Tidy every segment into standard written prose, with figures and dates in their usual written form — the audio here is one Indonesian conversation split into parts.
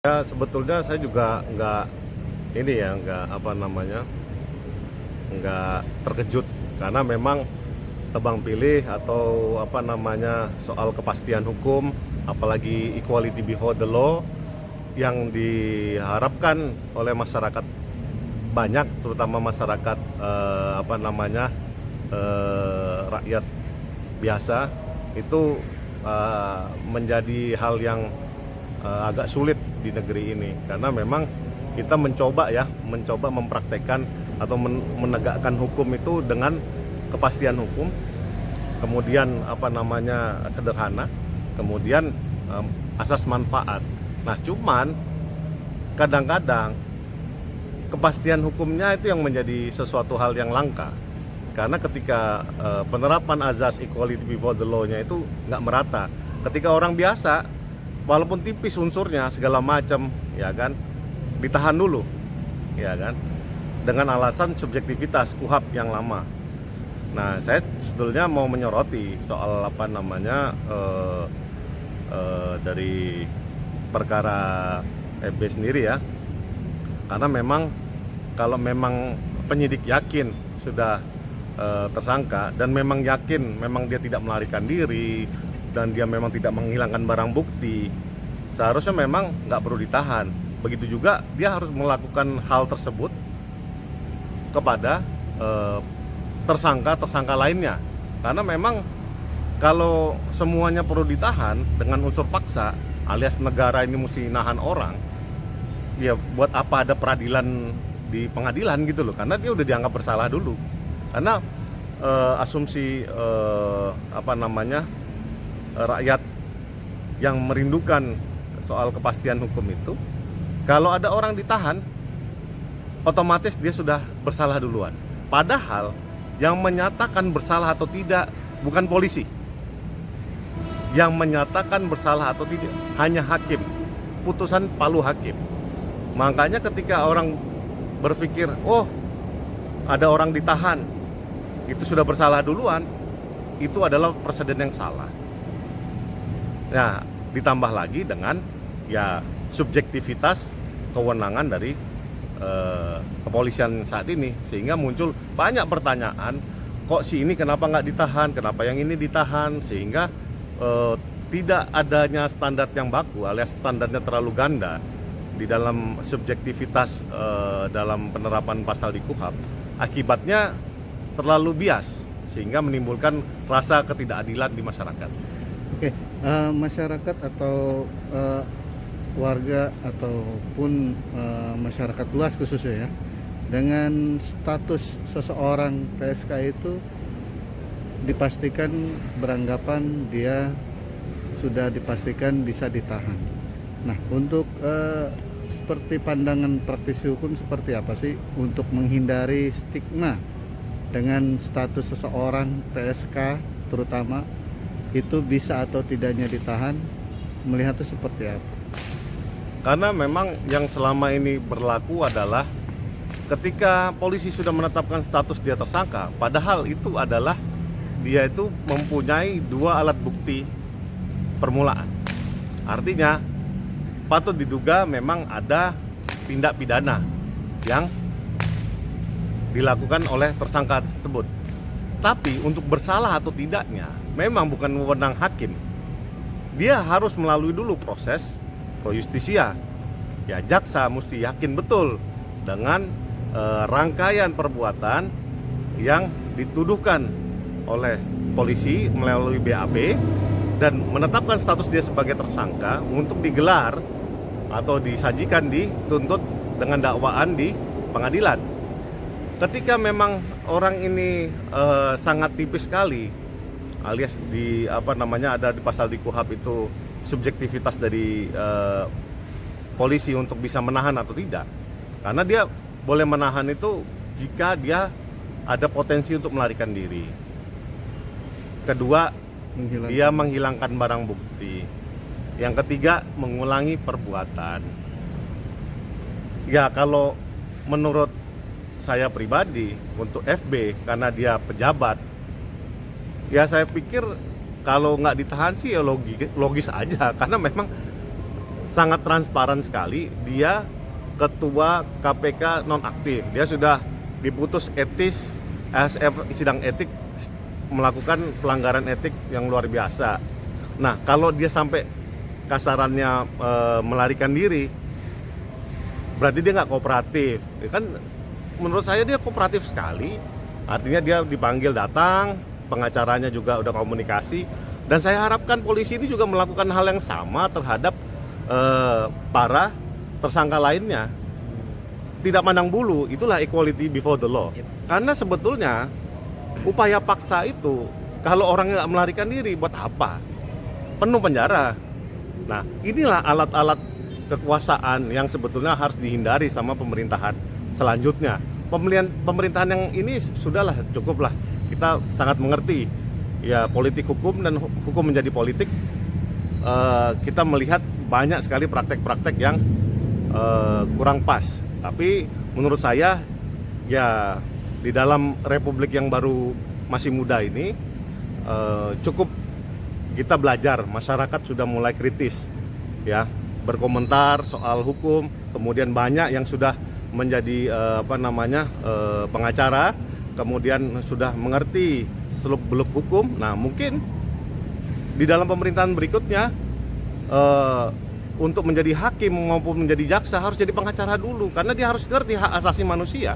Ya sebetulnya saya juga nggak terkejut karena memang tebang pilih atau soal kepastian hukum, apalagi equality before the law yang diharapkan oleh masyarakat banyak, terutama masyarakat rakyat biasa itu menjadi hal yang agak sulit di negeri ini karena memang kita mencoba mempraktekkan atau menegakkan hukum itu dengan kepastian hukum, kemudian sederhana, kemudian asas manfaat. Nah, cuman kadang-kadang kepastian hukumnya itu yang menjadi sesuatu hal yang langka karena ketika penerapan azas equality before the law-nya itu nggak merata. Ketika orang biasa, walaupun tipis unsurnya segala macam, ya kan, ditahan dulu, ya kan, dengan alasan subjektivitas KUHP yang lama. Nah, saya sebetulnya mau menyoroti soal dari perkara FB sendiri ya, karena memang kalau memang penyidik yakin sudah tersangka dan memang yakin memang dia tidak melarikan diri dan dia memang tidak menghilangkan barang bukti, seharusnya memang nggak perlu ditahan. Begitu juga dia harus melakukan hal tersebut kepada tersangka lainnya, karena memang kalau semuanya perlu ditahan dengan unsur paksa alias negara ini mesti nahan orang, ya buat apa ada peradilan di pengadilan gitu loh, karena dia udah dianggap bersalah dulu. Karena asumsi rakyat yang merindukan soal kepastian hukum itu, kalau ada orang ditahan otomatis dia sudah bersalah duluan. Padahal yang menyatakan bersalah atau tidak bukan polisi. Yang menyatakan bersalah atau tidak hanya hakim, putusan palu hakim. Makanya ketika orang berpikir, oh ada orang ditahan, itu sudah bersalah duluan, itu adalah presiden yang salah. Nah, ditambah lagi dengan ya subjektivitas kewenangan dari kepolisian saat ini, sehingga muncul banyak pertanyaan, kok si ini kenapa nggak ditahan, kenapa yang ini ditahan, sehingga tidak adanya standar yang baku alias standarnya terlalu ganda di dalam subjektivitas dalam penerapan pasal di KUHP. Akibatnya terlalu bias sehingga menimbulkan rasa ketidakadilan di masyarakat. Oke, masyarakat atau warga ataupun masyarakat luas khususnya ya, dengan status seseorang PSK itu dipastikan beranggapan dia sudah dipastikan bisa ditahan. Nah, untuk seperti pandangan praktisi hukum seperti apa sih untuk menghindari stigma dengan status seseorang PSK terutama itu bisa atau tidaknya ditahan, melihatnya seperti apa? Karena memang yang selama ini berlaku adalah ketika polisi sudah menetapkan status dia tersangka, padahal itu adalah dia itu mempunyai dua alat bukti permulaan. Artinya patut diduga memang ada tindak pidana yang dilakukan oleh tersangka tersebut. Tapi untuk bersalah atau tidaknya memang bukan wewenang hakim. Dia harus melalui dulu proses pro justisia. Ya, jaksa mesti yakin betul dengan rangkaian perbuatan yang dituduhkan oleh polisi melalui BAP dan menetapkan status dia sebagai tersangka untuk digelar atau disajikan, dituntut dengan dakwaan di pengadilan. Ketika memang orang ini sangat tipis sekali, alias ada di pasal di KUHP itu subjektivitas dari polisi untuk bisa menahan atau tidak, karena dia boleh menahan itu jika dia ada potensi untuk melarikan diri. Kedua, dia menghilangkan barang bukti. Yang ketiga, mengulangi perbuatan. Ya, kalau menurut saya pribadi untuk FB, karena dia pejabat, ya saya pikir kalau nggak ditahan sih ya logis aja, karena memang sangat transparan sekali. Dia ketua KPK nonaktif, dia sudah diputus etis sidang etik, melakukan pelanggaran etik yang luar biasa. Nah, kalau dia sampai kasarannya melarikan diri, berarti dia nggak kooperatif. Ya kan, menurut saya dia kooperatif sekali. Artinya dia dipanggil datang, pengacaranya juga udah komunikasi, dan saya harapkan polisi ini juga melakukan hal yang sama terhadap para tersangka lainnya. Tidak pandang bulu, itulah equality before the law. Karena sebetulnya upaya paksa itu, kalau orang nggak melarikan diri, buat apa? Penuh penjara. Nah, inilah alat-alat kekuasaan yang sebetulnya harus dihindari sama pemerintahan selanjutnya. Pemerintahan yang ini sudahlah, cukuplah. Kita sangat mengerti ya politik hukum, dan hukum menjadi politik. Kita melihat banyak sekali praktek-praktek yang kurang pas. Tapi menurut saya ya di dalam republik yang baru masih muda ini cukup kita belajar, masyarakat sudah mulai kritis ya, berkomentar soal hukum, kemudian banyak yang sudah menjadi pengacara, kemudian sudah mengerti seluk-beluk hukum. Nah, mungkin di dalam pemerintahan berikutnya untuk menjadi hakim maupun menjadi jaksa harus jadi pengacara dulu, karena dia harus ngerti hak asasi manusia.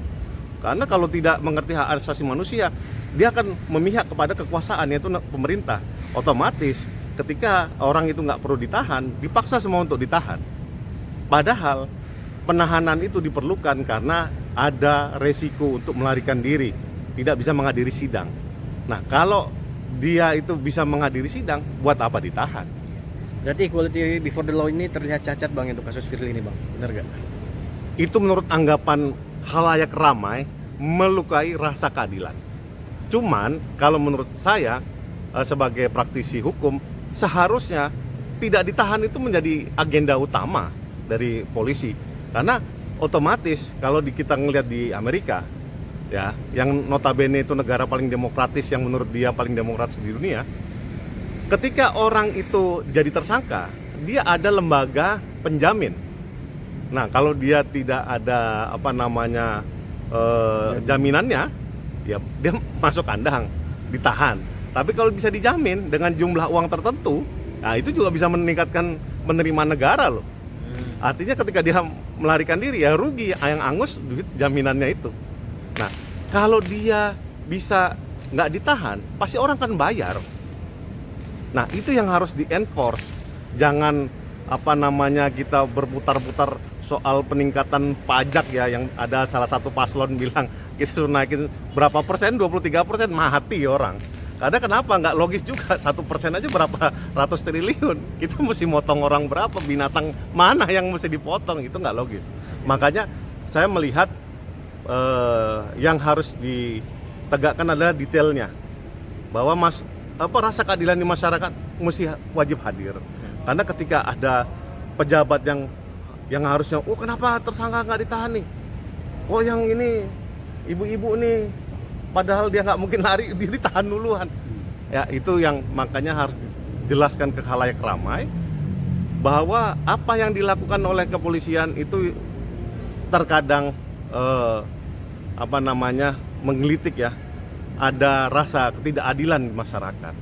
Karena kalau tidak mengerti hak asasi manusia, dia akan memihak kepada kekuasaan, yaitu pemerintah. Otomatis ketika orang itu nggak perlu ditahan, dipaksa semua untuk ditahan. Padahal penahanan itu diperlukan karena ada resiko untuk melarikan diri, tidak bisa menghadiri sidang. Nah, kalau dia itu bisa menghadiri sidang, buat apa ditahan? Berarti equality before the law ini terlihat cacat Bang untuk kasus Firly ini Bang, benar gak? Itu menurut anggapan halayak ramai melukai rasa keadilan. Cuman kalau menurut saya sebagai praktisi hukum, seharusnya tidak ditahan itu menjadi agenda utama dari polisi. Karena otomatis kalau kita ngelihat di Amerika ya, yang notabene itu negara paling demokratis, yang menurut dia paling demokratis di dunia, ketika orang itu jadi tersangka, dia ada lembaga penjamin. Nah, kalau dia tidak ada jaminannya, ya dia masuk kandang, ditahan. Tapi kalau bisa dijamin dengan jumlah uang tertentu, nah itu juga bisa meningkatkan penerimaan negara loh. Artinya ketika dia melarikan diri, ya rugi, yang angus duit jaminannya itu. Nah, kalau dia bisa nggak ditahan, pasti orang kan bayar. Nah, itu yang harus di-enforce. Jangan kita berputar-putar soal peningkatan pajak ya, yang ada salah satu paslon bilang kita suruh naikin berapa persen, 23%, mati orang. Karena kenapa? Nggak logis juga, 1% aja berapa ratus triliun. Kita mesti motong orang berapa, binatang mana yang mesti dipotong, itu nggak logis. Makanya saya melihat yang harus ditegakkan adalah detailnya. Bahwa rasa keadilan di masyarakat mesti wajib hadir. Karena ketika ada pejabat yang harusnya, kenapa tersangka nggak ditahan nih? Kok yang ini ibu-ibu nih, padahal dia nggak mungkin lari, dia ditahan duluan. Ya, itu yang makanya harus dijelaskan ke khalayak ramai bahwa apa yang dilakukan oleh kepolisian itu terkadang menggelitik ya, ada rasa ketidakadilan di masyarakat.